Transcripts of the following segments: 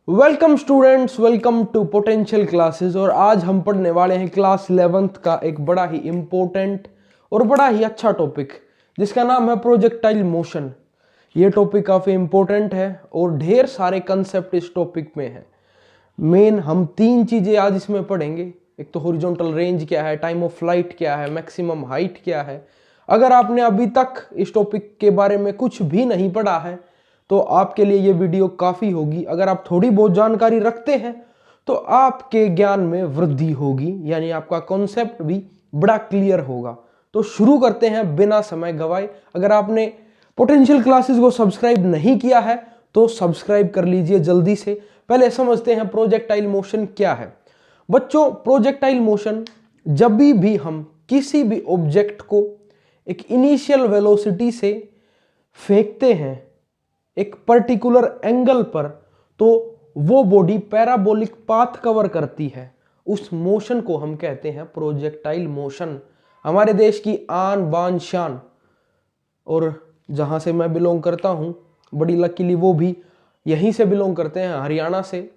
Welcome students, welcome to potential classes. और आज हम पढ़ने वाले हैं क्लास 11th का एक बड़ा ही इम्पोर्टेंट और बड़ा ही अच्छा टॉपिक जिसका नाम है प्रोजेक्टाइल मोशन। ये टॉपिक काफ़ी इम्पोर्टेंट है और ढेर सारे कंसेप्ट इस टॉपिक में है। मेन हम तीन चीज़ें आज इसमें पढ़ेंगे। एक तो हॉरिजॉन्टल रेंज क्या है, टाइम ऑफ फ्लाइट क्या है, मैक्सिमम हाइट क्या है। अगर आपने अभी तक इस टॉपिक के बारे में कुछ भी नहीं पढ़ा है तो आपके लिए ये वीडियो काफ़ी होगी। अगर आप थोड़ी बहुत जानकारी रखते हैं तो आपके ज्ञान में वृद्धि होगी, यानी आपका कॉन्सेप्ट भी बड़ा क्लियर होगा। तो शुरू करते हैं बिना समय गवाए। अगर आपने पोटेंशियल क्लासेस को सब्सक्राइब नहीं किया है तो सब्सक्राइब कर लीजिए जल्दी से। पहले समझते हैं प्रोजेक्टाइल मोशन क्या है। बच्चों, प्रोजेक्टाइल मोशन जब भी हम किसी भी ऑब्जेक्ट को एक इनिशियल वेलोसिटी से फेंकते हैं एक पर्टिकुलर एंगल पर, तो वो बॉडी पैराबोलिक पाथ कवर करती है। उस मोशन को हम कहते हैं प्रोजेक्टाइल मोशन। हमारे देश की आन बान शान, और जहां से मैं बिलोंग करता हूं, बड़ी लकीली वो भी यहीं से बिलोंग करते हैं, हरियाणा से,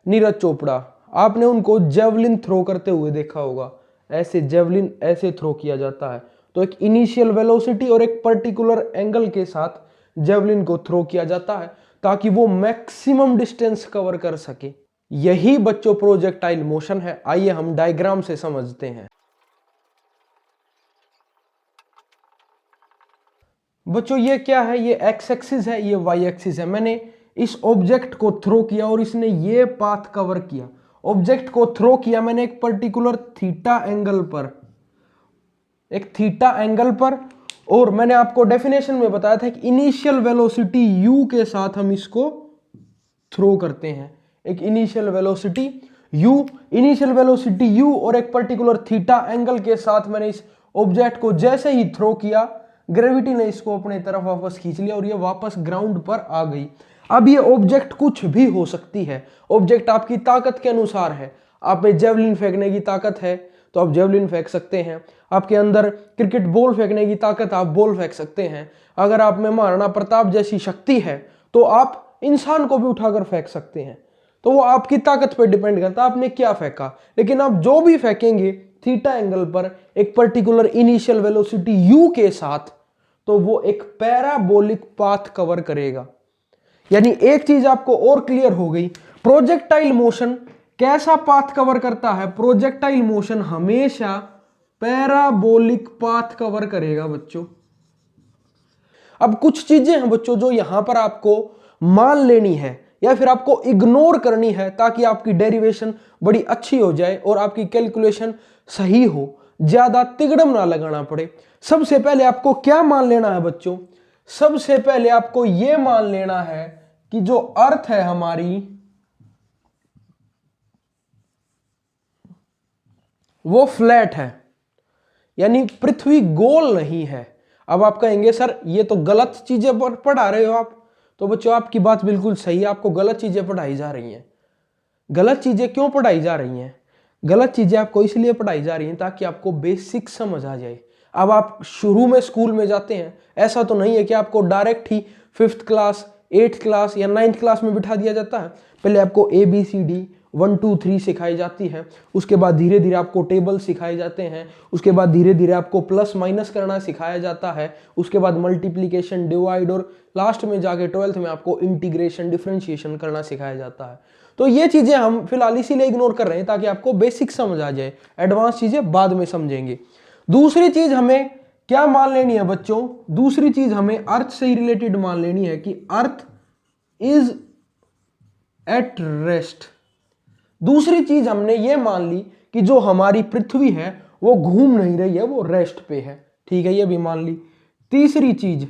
नीरज चोपड़ा। आपने उनको जेवलिन थ्रो करते हुए देखा होगा। ऐसे जेवलिन ऐसे थ्रो किया जाता है। तो एक इनिशियल वेलोसिटी और एक पर्टिकुलर एंगल के साथ जेवलिन को थ्रो किया जाता है ताकि वो मैक्सिमम डिस्टेंस कवर कर सके। यही बच्चों प्रोजेक्टाइल मोशन है। आइए हम डायग्राम से समझते हैं। बच्चों ये क्या है? ये एक्स एक्सिस है, ये वाई एक्सिस है। मैंने इस ऑब्जेक्ट को थ्रो किया और इसने ये पाथ कवर किया। ऑब्जेक्ट को थ्रो किया मैंने एक पर्टिकुलर थीटा एंगल पर, एक थीटा एंगल पर। और मैंने आपको डेफिनेशन में बताया था कि इनिशियल वेलोसिटी u के साथ हम इसको थ्रो करते हैं। एक इनिशियल वेलोसिटी u और एक पर्टिकुलर थीटा एंगल के साथ मैंने इस ऑब्जेक्ट को जैसे ही थ्रो किया, ग्रेविटी ने इसको अपने तरफ वापस खींच लिया और ये वापस ग्राउंड पर आ गई। अब ये ऑब्जेक्ट कुछ भी हो सकती है। ऑब्जेक्ट आपकी ताकत के अनुसार है। आप में जेवलिन फेंकने की ताकत है तो आप जेवलिन फेंक सकते हैं। आपके अंदर क्रिकेट बॉल फेंकने की ताकत, आप बॉल फेंक सकते हैं। अगर आप में महाराणा प्रताप जैसी शक्ति है तो आप इंसान को भी उठाकर फेंक सकते हैं। तो वो आपकी ताकत पर डिपेंड करता है आपने क्या फेंका। लेकिन आप जो भी फेंकेंगे थीटा एंगल पर एक पर्टिकुलर इनिशियल वेलोसिटी u के साथ, तो वो एक पैराबोलिक पाथ कवर करेगा। यानी एक चीज आपको और क्लियर हो गई, प्रोजेक्टाइल मोशन कैसा पाथ कवर करता है? प्रोजेक्टाइल मोशन हमेशा पैराबोलिक पाथ कवर करेगा बच्चों। अब कुछ चीजें हैं बच्चों जो यहां पर आपको मान लेनी है या फिर आपको इग्नोर करनी है ताकि आपकी डेरिवेशन बड़ी अच्छी हो जाए और आपकी कैलकुलेशन सही हो, ज्यादा तिगड़म ना लगाना पड़े। सबसे पहले आपको क्या मान लेना है बच्चों? सबसे पहले आपको यह मान लेना है कि जो अर्थ है हमारी, वो फ्लैट है, यानी पृथ्वी गोल नहीं है। अब आप कहेंगे सर ये तो गलत चीजें पढ़ा रहे हो आप। तो बच्चों आपकी बात बिल्कुल सही है, आपको गलत चीजें पढ़ाई जा रही हैं। गलत चीजें क्यों पढ़ाई जा रही हैं? गलत चीजें आपको इसलिए पढ़ाई जा रही हैं ताकि आपको बेसिक समझ आ जाए। अब आप शुरू में स्कूल में जाते हैं, ऐसा तो नहीं है कि आपको डायरेक्ट ही 5th क्लास 8th क्लास या 9th क्लास में बिठा दिया जाता है। पहले आपको ABCD 1 2 3 सिखाई जाती है। उसके बाद धीरे धीरे आपको टेबल सिखाए जाते हैं। उसके बाद धीरे धीरे आपको प्लस माइनस करना सिखाया जाता है। उसके बाद मल्टीप्लिकेशन, डिवाइड, और लास्ट में जाके 12th में आपको इंटीग्रेशन, डिफरेंशिएशन करना सिखाया जाता है। तो ये चीजें हम फिलहाल इसीलिए इग्नोर कर रहे हैं ताकि आपको बेसिक समझ आ जाए, एडवांस चीजें बाद में समझेंगे। दूसरी चीज हमें क्या मान लेनी है बच्चों? दूसरी चीज हमें अर्थ से ही रिलेटेड मान लेनी है कि अर्थ इज एट रेस्ट। दूसरी चीज हमने ये मान ली कि जो हमारी पृथ्वी है वो घूम नहीं रही है, वो रेस्ट पे है। ठीक है, ये भी मान ली। तीसरी चीज,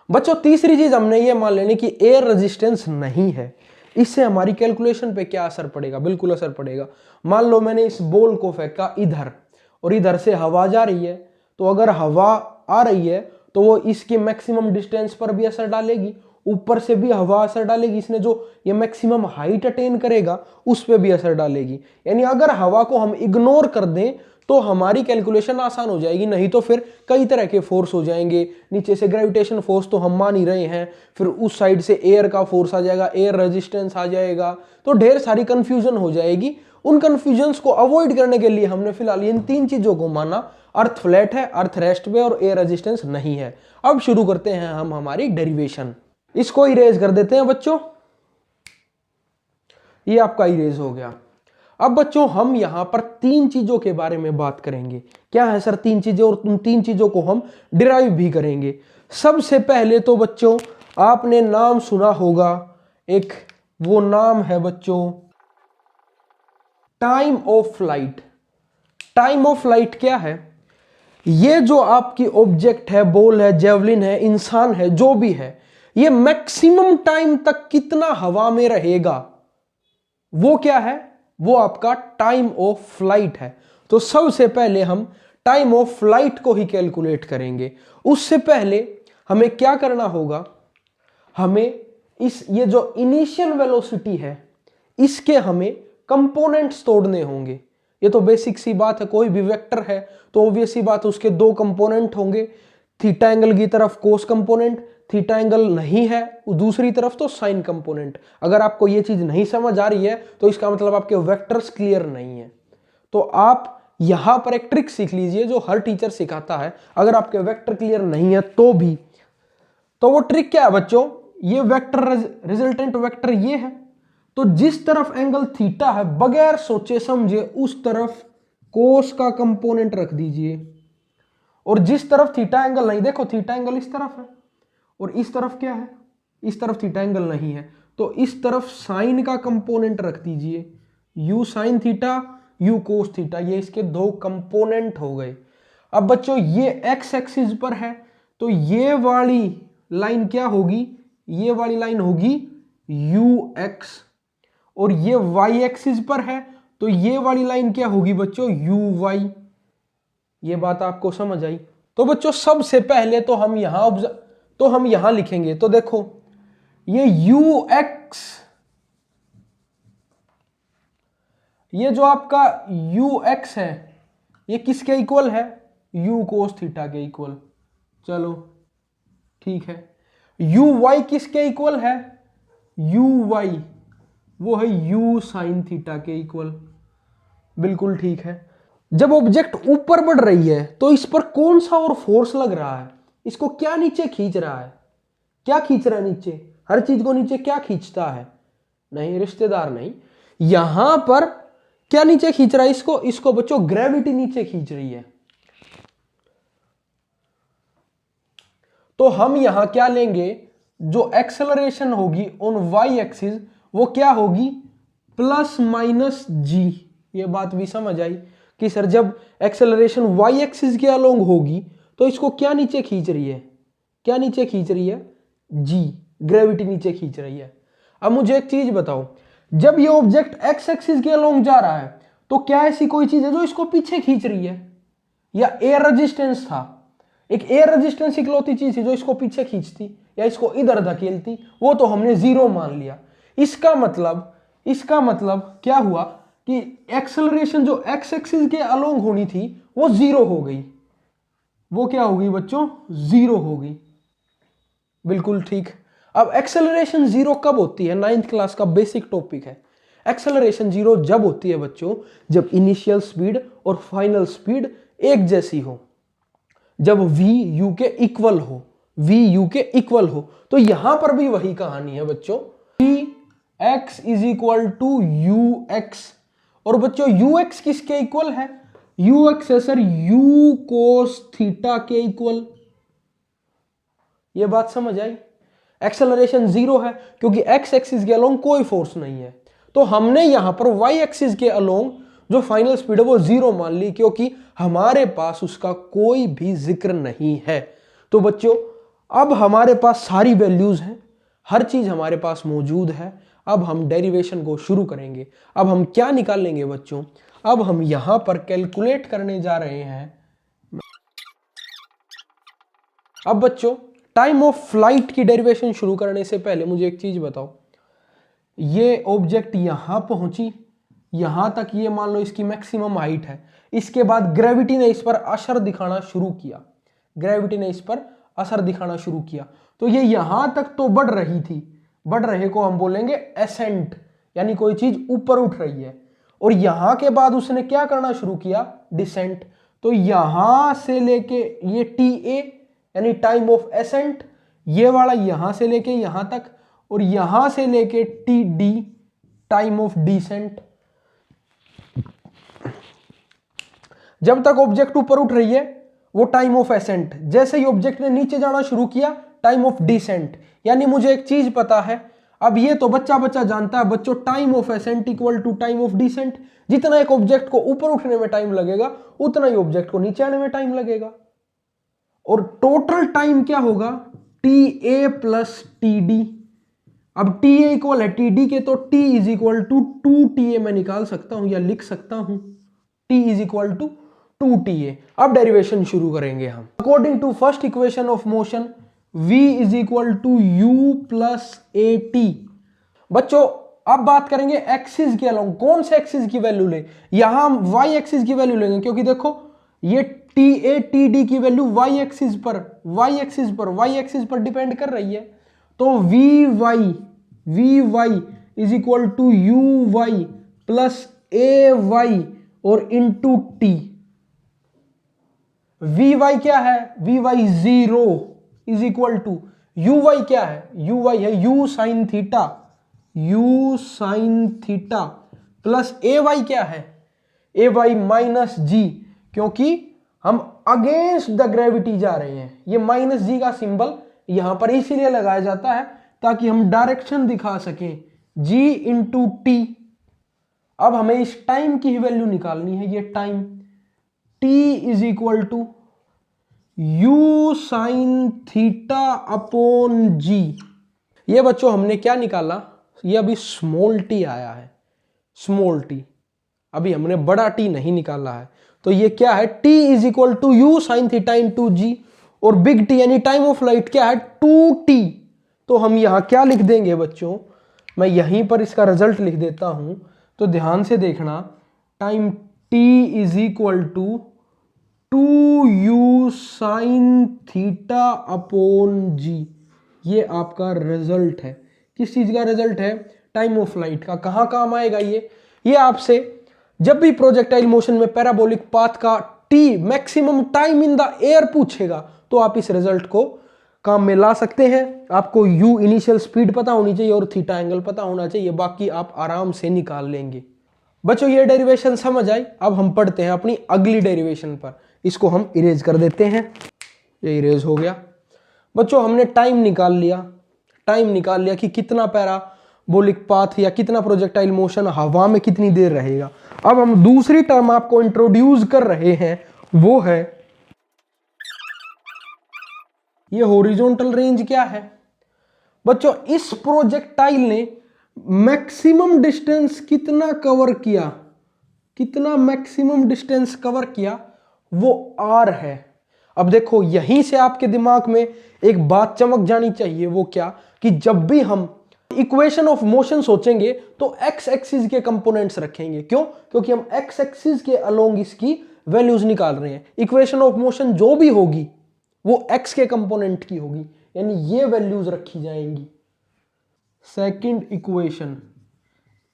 बच्चों तीसरी चीज हमने ये मान लेनी कि एयर रेजिस्टेंस नहीं है। इससे हमारी कैलकुलेशन पे क्या असर पड़ेगा? बिल्कुल असर पड़ेगा। मान लो मैंने इस बॉल को फेंका इधर और इधर से हवा जा रही है, तो अगर हवा आ रही है तो वो इसके मैक्सिमम डिस्टेंस पर भी असर डालेगी ऊपर से भी हवा असर डालेगी, इसने जो ये मैक्सिमम हाइट अटेन करेगा उस पर भी असर डालेगी। यानी अगर हवा को हम इग्नोर कर दें तो हमारी कैलकुलेशन आसान हो जाएगी, नहीं तो फिर कई तरह के फोर्स हो जाएंगे। नीचे से ग्रेविटेशन फोर्स तो हम मान ही रहे हैं, फिर उस साइड से एयर का फोर्स आ जाएगा, एयर रेजिस्टेंस आ जाएगा, तो ढेर सारी कंफ्यूजन हो जाएगी। उन कंफ्यूजन्स को अवॉइड करने के लिए हमने फिलहाल इन 3 चीजों को माना, अर्थ फ्लैट है, अर्थ रेस्ट पे और एयर रेजिस्टेंस नहीं है। अब शुरू करते हैं हम हमारी डेरिवेशन। इसको इरेज कर देते हैं बच्चों, ये आपका इरेज हो गया। अब बच्चों हम यहां पर 3 चीजों के बारे में बात करेंगे। क्या है सर 3 चीजें, और उन 3 चीजों को हम डिराइव भी करेंगे। सबसे पहले तो बच्चों आपने नाम सुना होगा, एक वो नाम है बच्चों time of flight. Time of flight क्या है? ये जो आपकी ऑब्जेक्ट है, बॉल है, जेवलिन है, इंसान है, जो भी है, ये मैक्सिमम टाइम तक कितना हवा में रहेगा, वो क्या है? वो आपका टाइम ऑफ फ्लाइट है। तो सबसे पहले हम टाइम ऑफ फ्लाइट को ही कैलकुलेट करेंगे। उससे पहले हमें क्या करना होगा, हमें ये जो इनिशियल वेलोसिटी है इसके हमें कंपोनेंट्स तोड़ने होंगे। ये तो बेसिक सी बात है, कोई भी वेक्टर है तो ऑब्वियस सी बात है उसके 2 कंपोनेंट होंगे, थीटा एंगल की तरफ कोस कंपोनेंट, थीटा एंगल नहीं है दूसरी तरफ तो साइन कंपोनेंट। अगर आपको ये चीज नहीं समझ आ रही है तो इसका मतलब आपके वेक्टर्स क्लियर नहीं है। तो आप यहां पर एक ट्रिक सीख लीजिए जो हर टीचर सिखाता है, अगर आपके वेक्टर क्लियर नहीं है तो भी। तो वो ट्रिक क्या है बच्चों, ये वेक्टर रिजल्टेंट वेक्टर ये है, तो जिस तरफ एंगल थीटा है बगैर सोचे समझे उस तरफ कोस का कंपोनेंट रख दीजिए, और जिस तरफ थीटा एंगल नहीं, देखो थीटा एंगल इस तरफ है और इस तरफ क्या है, इस तरफ थीटा एंगल नहीं है, तो इस तरफ साइन का कंपोनेंट रख दीजिए, you sine theta, you cos theta, ये इसके 2 कंपोनेंट हो गए। अब बच्चों ये एक्स एक्सिस पर है तो ये वाली लाइन क्या होगी, ये वाली लाइन होगी यू एक्स, और ये वाई एक्सिस पर है तो ये वाली लाइन क्या होगी बच्चों, यू वाई। ये बात आपको समझ आई? तो बच्चों सबसे पहले तो हम यहां लिखेंगे, तो देखो ये यू एक्स, ये जो आपका यू एक्स है ये किसके इक्वल है, यू कोस थीटा के इक्वल। चलो ठीक है। यू वाई किसके इक्वल है, यू वाई वो है यू साइन थीटा के इक्वल। बिल्कुल ठीक है। जब ऑब्जेक्ट ऊपर बढ़ रही है तो इस पर कौन सा और फोर्स लग रहा है, इसको क्या नीचे खींच रहा है, क्या खींच रहा है नीचे, हर चीज को नीचे क्या खींचता है, नहीं रिश्तेदार नहीं, यहां पर क्या नीचे खींच रहा है, इसको बच्चों ग्रेविटी नीचे खींच रही है। तो हम यहां क्या लेंगे, जो एक्सेलरेशन होगी ऑन वाई एक्सिस वो क्या होगी, प्लस माइनस जी। ये बात भी समझ आई कि सर जब एक्सेलरेशन वाई एक्सिस के अलोंग होगी तो इसको क्या नीचे खींच रही है, क्या नीचे खींच रही है, जी, ग्रेविटी नीचे खींच रही है। अब मुझे एक चीज बताओ, जब ये ऑब्जेक्ट एक्स एक्सिस के अलोंग जा रहा है तो क्या ऐसी कोई चीज है जो इसको पीछे खींच रही है, या एयर रेजिस्टेंस था, एक एयर रेजिस्टेंस इकलौती चीज थी जो इसको पीछे खींचती या इसको इधर धकेलती, वो तो हमने 0 मान लिया। इसका मतलब क्या हुआ कि एक्सेलरेशन जो एक्स एक्सिस के अलोंग होनी थी वो 0 हो गई, वो क्या हो गई बच्चों, 0 हो गई। बिल्कुल ठीक। अब एक्सेलरेशन 0 कब होती है, 9th क्लास का बेसिक टॉपिक है। एक्सेलरेशन 0 जब होती है बच्चों, जब इनिशियल स्पीड और फाइनल स्पीड एक जैसी हो, जब v u के इक्वल हो, v u के इक्वल हो। तो यहां पर भी वही कहानी है बच्चों, v x is equal to u x, और बच्चों यू एक्स किसके इक्वल है, यू एक्स है सर यू कोस थीटा के इक्वल। ये बात समझ आई? एक्सेलरेशन 0 है क्योंकि एक्स एक्सिस के अलोंग कोई फोर्स नहीं है, तो हमने यहां पर वाई एक्सिस के अलोंग जो फाइनल स्पीड है वो 0 मान ली क्योंकि हमारे पास उसका कोई भी जिक्र नहीं है। तो बच्चों अब हमारे पास सारी वैल्यूज हैं, हर चीज हमारे पास मौजूद है। अब हम डेरिवेशन को शुरू करेंगे। अब हम क्या निकालेंगे बच्चों, अब हम यहां पर कैलकुलेट करने जा रहे हैं। अब बच्चों टाइम ऑफ फ्लाइट की डेरिवेशन शुरू करने से पहले मुझे एक चीज बताओ, ये ऑब्जेक्ट यहां पहुंची, यहां तक, ये मान लो इसकी मैक्सिमम हाइट है, इसके बाद ग्रेविटी ने इस पर असर दिखाना शुरू किया, ग्रेविटी ने इस पर असर दिखाना शुरू किया, तो ये यहां तक तो बढ़ रही थी, बढ़ रहे को हम बोलेंगे एसेंट, यानी कोई चीज ऊपर उठ रही है, और यहां के बाद उसने क्या करना शुरू किया, डिसेंट। तो यहां से लेके ये टी ए यानी टाइम ऑफ एसेंट, ये वाला यहां से लेके यहां तक, और यहां से लेके t d time of descent. जब तक ऑब्जेक्ट ऊपर उठ रही है वो टाइम ऑफ एसेंट, जैसे ही ऑब्जेक्ट ने नीचे जाना शुरू किया टाइम ऑफ डिसेंट। यानी मुझे एक चीज पता है, अब ये तो बच्चा बच्चा जानता है बच्चों, time of ascent equal to time of descent. जितना एक ऑब्जेक्ट को ऊपर उठने में टाइम लगेगा उतना ही ऑब्जेक्ट को नीचे आने में टाइम लगेगा, और टोटल टाइम क्या होगा, T A plus T D. अब टी ए इक्वल है टी डी के, तो T is equal to 2ta मैं निकाल सकता हूं या लिख सकता हूं, T is equal to 2ta। अब डेरिवेशन शुरू करेंगे हम। According to first equation of motion v is equal to u plus a t. बच्चों अब बात करेंगे एक्सिस के अलोंग, कौन से एक्सिस की वैल्यू ले, यहां हम y एक्सिस की वैल्यू लेंगे, क्योंकि देखो ये टी ए टी डी की वैल्यू y एक्सिस पर डिपेंड कर रही है। तो v y is equal to u y plus a y और इंटू टी। वी वाई क्या है, v y 0 is equal to u y क्या है, यू वाई है u sine theta plus a y क्या है, ए वाई माइनस जी, क्योंकि हम अगेंस्ट द ग्रेविटी जा रहे हैं। ये माइनस जी का सिंबल यहां पर इसीलिए लगाया जाता है ताकि हम डायरेक्शन दिखा सकें, जी इंटू टी। अब हमें इस टाइम की वैल्यू निकालनी है, ये time t is equal to u sine theta upon g. ये बच्चों हमने क्या निकाला, ये अभी स्मॉल t आया है, स्मॉल t, अभी हमने बड़ा t नहीं निकाला है। तो ये क्या है, t is equal to u sine theta into g, और बिग टी यानी टाइम ऑफ लाइट क्या है 2t। तो हम यहां क्या लिख देंगे बच्चों, मैं यहीं पर इसका रिजल्ट लिख देता हूं, तो ध्यान से देखना, time t is equal to 2u sine theta upon g. ये आपका रिजल्ट है, किस चीज का रिजल्ट है, टाइम ऑफ लाइट का। कहां काम आएगा ये आपसे जब भी प्रोजेक्टाइल मोशन में पैराबोलिक पाथ का t maximum time in the air पूछेगा, तो आप इस रिजल्ट को काम में ला सकते हैं। आपको u इनिशियल स्पीड पता होनी चाहिए और थीटा एंगल पता होना चाहिए, बाकी आप आराम से निकाल लेंगे। बच्चों ये डेरिवेशन समझ आई। अब हम पढ़ते हैं अपनी अगली डेरिवेशन पर, इसको हम इरेज कर देते हैं, ये इरेज हो गया। बच्चों हमने टाइम निकाल लिया कि कितना पैराबोलिक पाथ या कितना प्रोजेक्टाइल मोशन हवा में कितनी देर रहेगा। अब हम दूसरी टर्म आपको इंट्रोड्यूस कर रहे हैं, वो है ये हॉरिजॉन्टल रेंज क्या है। बच्चों इस प्रोजेक्टाइल ने मैक्सिमम डिस्टेंस कितना कवर किया, कितना मैक्सिमम डिस्टेंस कवर किया, वो r है। अब देखो यहीं से आपके दिमाग में एक बात चमक जानी चाहिए, वो क्या, कि जब भी हम इक्वेशन ऑफ मोशन सोचेंगे तो x एक्सिस के कंपोनेंट्स रखेंगे। क्यों, क्योंकि हम x एक्सिस के अलोंग इसकी वैल्यूज निकाल रहे हैं। इक्वेशन ऑफ मोशन जो भी होगी वो x के कंपोनेंट की होगी, यानी ये वैल्यूज रखी जाएंगी। Second equation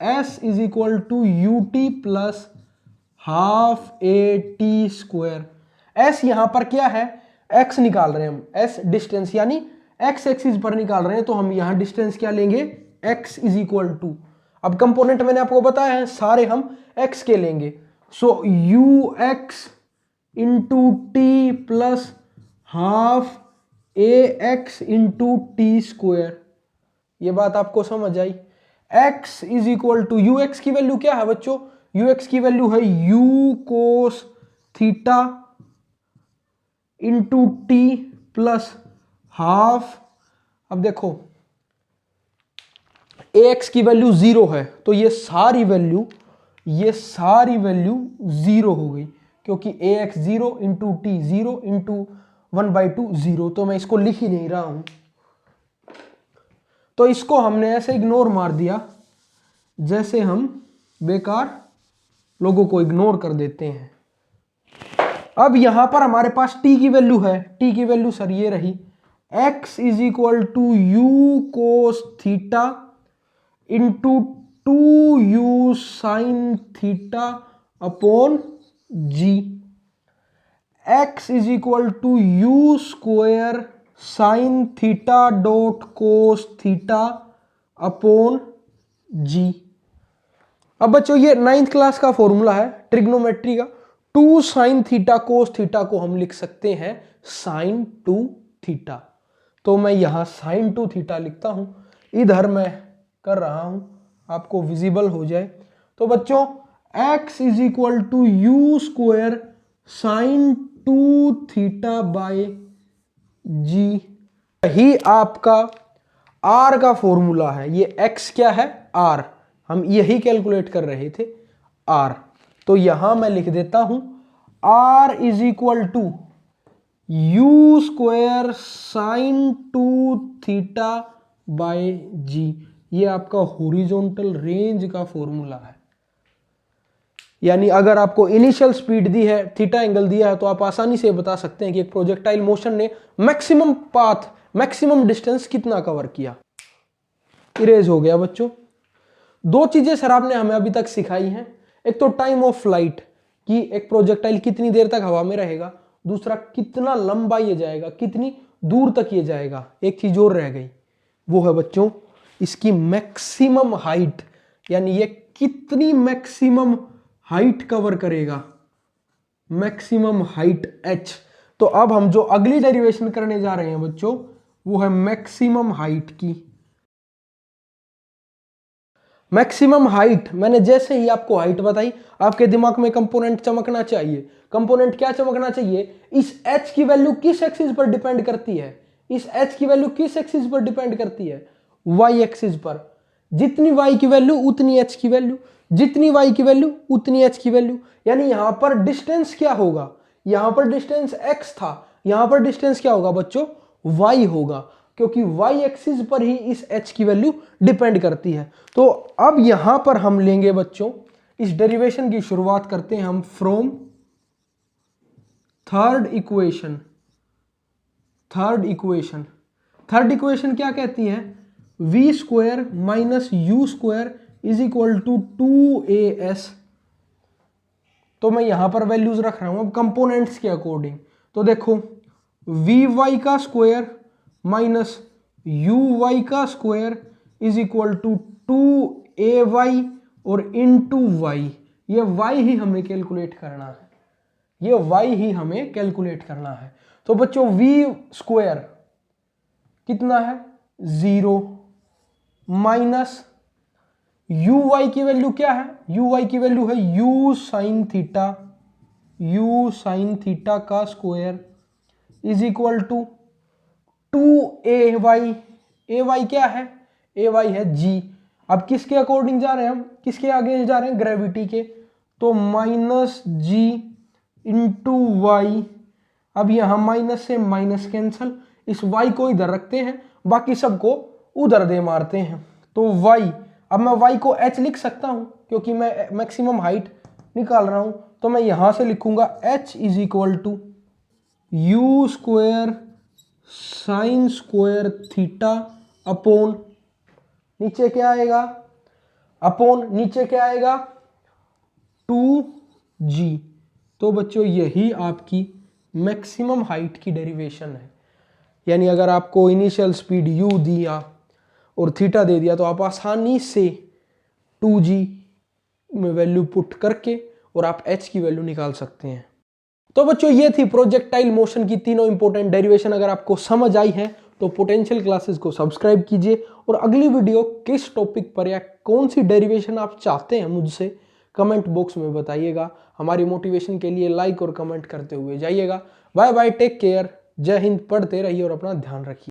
s is equal to u t plus half a t square. s यहां पर क्या है, x निकाल रहे हैं हम, s डिस्टेंस यानी x एक्सिस पर निकाल रहे हैं, तो हम यहां डिस्टेंस क्या लेंगे, x इज इक्वल टू, अब कंपोनेंट मैंने आपको बताया है सारे हम x के लेंगे, so u x into t plus half a x into t square. ये बात आपको समझ आई। x is equal to u x की वैल्यू क्या है बच्चों, यू एक्स की वैल्यू है u cos theta into t plus half. अब देखो ax की वैल्यू 0 है, तो ये सारी वैल्यू 0 हो गई, क्योंकि ax 0 इंटू टी 0 इंटू 1/2 0, तो मैं इसको लिख ही नहीं रहा हूं। तो इसको हमने ऐसे इग्नोर मार दिया जैसे हम बेकार लोगों को इग्नोर कर देते हैं। अब यहां पर हमारे पास t की वैल्यू है, t की वैल्यू सर ये रही, x is equal to u cos theta into 2u sine theta upon g। x is equal to u square sine theta dot cos theta upon g। अब बच्चों ये 9th class का formula है trigonometry का। 2 sine theta cos theta को हम लिख सकते हैं साइन 2 थीटा। तो मैं यहां साइन 2 थीटा लिखता हूं, इधर मैं कर रहा हूं आपको विजिबल हो जाए। तो बच्चों x is equal to u square sine 2 theta by g, यही आपका r का फॉर्मूला है। ये x क्या है, r, हम यही कैलकुलेट कर रहे थे r। तो यहां मैं लिख देता हूं r is equal to u square sine 2 theta by g. ये आपका हॉरिजॉन्टल रेंज का फॉर्मूला है। यानी अगर आपको इनिशियल स्पीड दी है, थीटा एंगल दिया है, तो आप आसानी से बता सकते हैं कि एक प्रोजेक्टाइल मोशन ने मैक्सिमम पाथ, मैक्सिमम डिस्टेंस कितना कवर किया। इरेज हो गया बच्चों। दो चीजें सर आपने हमें अभी तक सिखाई हैं, एक तो टाइम ऑफ फ्लाइट कि एक प्रोजेक्टाइल कितनी देर तक हवा में रहेगा, दूसरा कितना लंबा ये जाएगा, कितनी दूर तक ये जाएगा। एक चीज और रह गई, वो है बच्चों इसकी मैक्सिमम हाइट, यानी ये कितनी मैक्सिमम हाइट कवर करेगा, मैक्सिमम हाइट h। तो अब हम जो अगली डेरिवेशन करने जा रहे हैं बच्चों वो है मैक्सिमम हाइट की। मैक्सिमम हाइट, मैंने जैसे ही आपको हाइट बताई आपके दिमाग में कंपोनेंट चमकना चाहिए। कंपोनेंट क्या चमकना चाहिए, इस h की वैल्यू किस एक्सिस पर डिपेंड करती है, इस h की वैल्यू किस एक्सिस पर डिपेंड करती है, y एक्सिस पर। जितनी y की वैल्यू उतनी h की वैल्यू, जितनी y की वैल्यू उतनी h की वैल्यू। यानी यहां पर डिस्टेंस क्या होगा, यहां पर डिस्टेंस x था, यहां पर डिस्टेंस क्या होगा बच्चों, y होगा, क्योंकि y एक्सिस पर ही इस h की वैल्यू डिपेंड करती है। तो अब यहां पर हम लेंगे बच्चों, इस डेरिवेशन की शुरुआत करते हैं हम from third equation. Third equation क्या कहती है, v square minus u square is equal to 2as। तो मैं यहां पर वैल्यूज रख रहा हूं अब कंपोनेंट्स के अकॉर्डिंग। तो देखो vy का स्क्वायर माइनस uy का square is equal to 2ay और इनटू y। ये y ही हमें कैलकुलेट करना है, ये y ही हमें कैलकुलेट करना है। तो बच्चों v स्क्वायर कितना है 0 माइनस uy की वैल्यू क्या है, uy की वैल्यू है u साइन थीटा का square is equal to 2ay। ay क्या है, ay है g। अब किसके अकॉर्डिंग जा रहे हैं हम, किसके आगे जा रहे हैं, ग्रेविटी के। तो माइनस g इंटू वाई। अब यहां माइनस से माइनस कैंसल, इस y को इधर रखते हैं, बाकी सबको उधर दे मारते हैं। तो y, अब मैं y को h लिख सकता हूं क्योंकि मैं मैक्सिमम हाइट निकाल रहा हूं। तो मैं यहां से लिखूंगा h is equal to u square sine square theta upon, नीचे क्या आएगा, अपॉन नीचे क्या आएगा 2g। तो बच्चों यही आपकी मैक्सिमम हाइट की डेरिवेशन है। यानी अगर आपको इनिशियल स्पीड u दिया और थीटा दे दिया तो आप आसानी से 2g में वैल्यू पुट करके और आप h की वैल्यू निकाल सकते हैं। तो बच्चों ये थी प्रोजेक्टाइल मोशन की तीनों इंपॉर्टेंट डेरिवेशन। अगर आपको समझ आई है तो पोटेंशियल क्लासेस को सब्सक्राइब कीजिए और अगली वीडियो किस टॉपिक पर या कौन सी डेरिवेशन आप चाहते हैं मुझसे कमेंट बॉक्स में बताइएगा। हमारी मोटिवेशन के लिए लाइक और कमेंट करते हुए जाइएगा। बाय बाय, टेक केयर, जय हिंद, पढ़ते रहिए और अपना ध्यान रखिए।